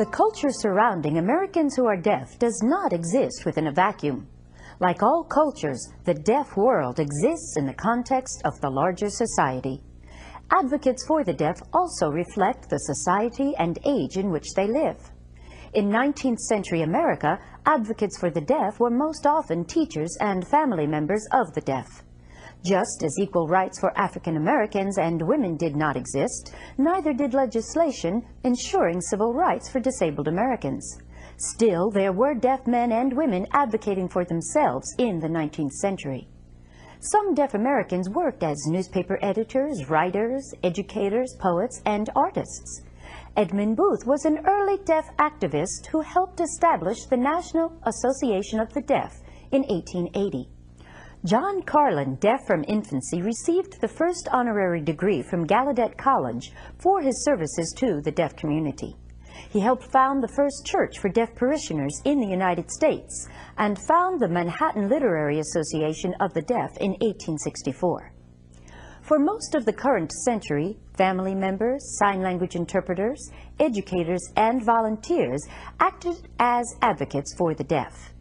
The culture surrounding Americans who are deaf does not exist within a vacuum. Like all cultures, the deaf world exists in the context of the larger society. Advocates for the deaf also reflect the society and age in which they live. In 19th century America, advocates for the deaf were most often teachers and family members of the deaf. Just as equal rights for African Americans and women did not exist, neither did legislation ensuring civil rights for disabled Americans. Still, there were deaf men and women advocating for themselves in the 19th century. Some deaf Americans worked as newspaper editors, writers, educators, poets, and artists. Edmund Booth was an early deaf activist who helped establish the National Association of the Deaf in 1880. John Carlin, deaf from infancy, received the first honorary degree from Gallaudet College for his services to the deaf community. He helped found the first church for deaf parishioners in the United States and found the Manhattan Literary Association of the Deaf in 1864. For most of the current century, family members, sign language interpreters, educators, and volunteers acted as advocates for the deaf.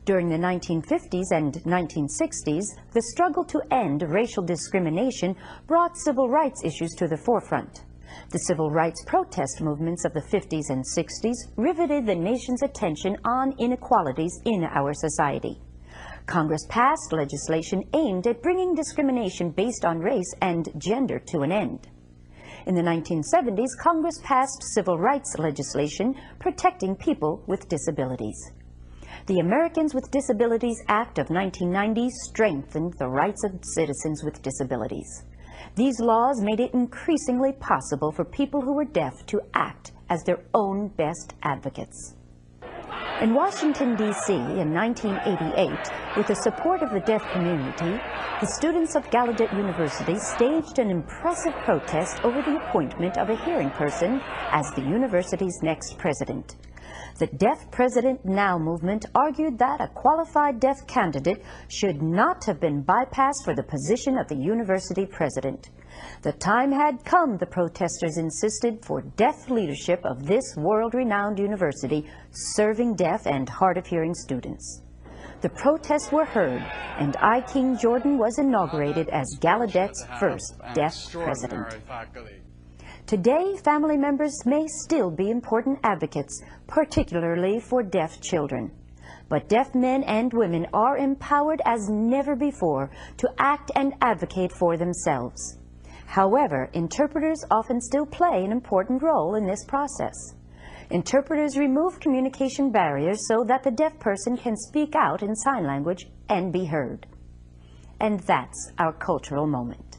During the 1950s and 1960s, the struggle to end racial discrimination brought civil rights issues to the forefront. The civil rights protest movements of the 50s and 60s riveted the nation's attention on inequalities in our society. Congress passed legislation aimed at bringing discrimination based on race and gender to an end. In the 1970s, Congress passed civil rights legislation protecting people with disabilities. The Americans with Disabilities Act of 1990 strengthened the rights of citizens with disabilities. These laws made it increasingly possible for people who were deaf to act as their own best advocates. In Washington, D.C. in 1988, with the support of the deaf community, the students of Gallaudet University staged an impressive protest over the appointment of a hearing person as the university's next president. The Deaf President Now movement argued that a qualified deaf candidate should not have been bypassed for the position of the university president. The time had come, the protesters insisted, for deaf leadership of this world-renowned university serving deaf and hard-of-hearing students. The protests were heard, and I. King Jordan was inaugurated as Gallaudet's first deaf president. Today, family members may still be important advocates, particularly for deaf children. But deaf men and women are empowered as never before to act and advocate for themselves. However, interpreters often still play an important role in this process. Interpreters remove communication barriers so that the deaf person can speak out in sign language and be heard. And that's our cultural moment.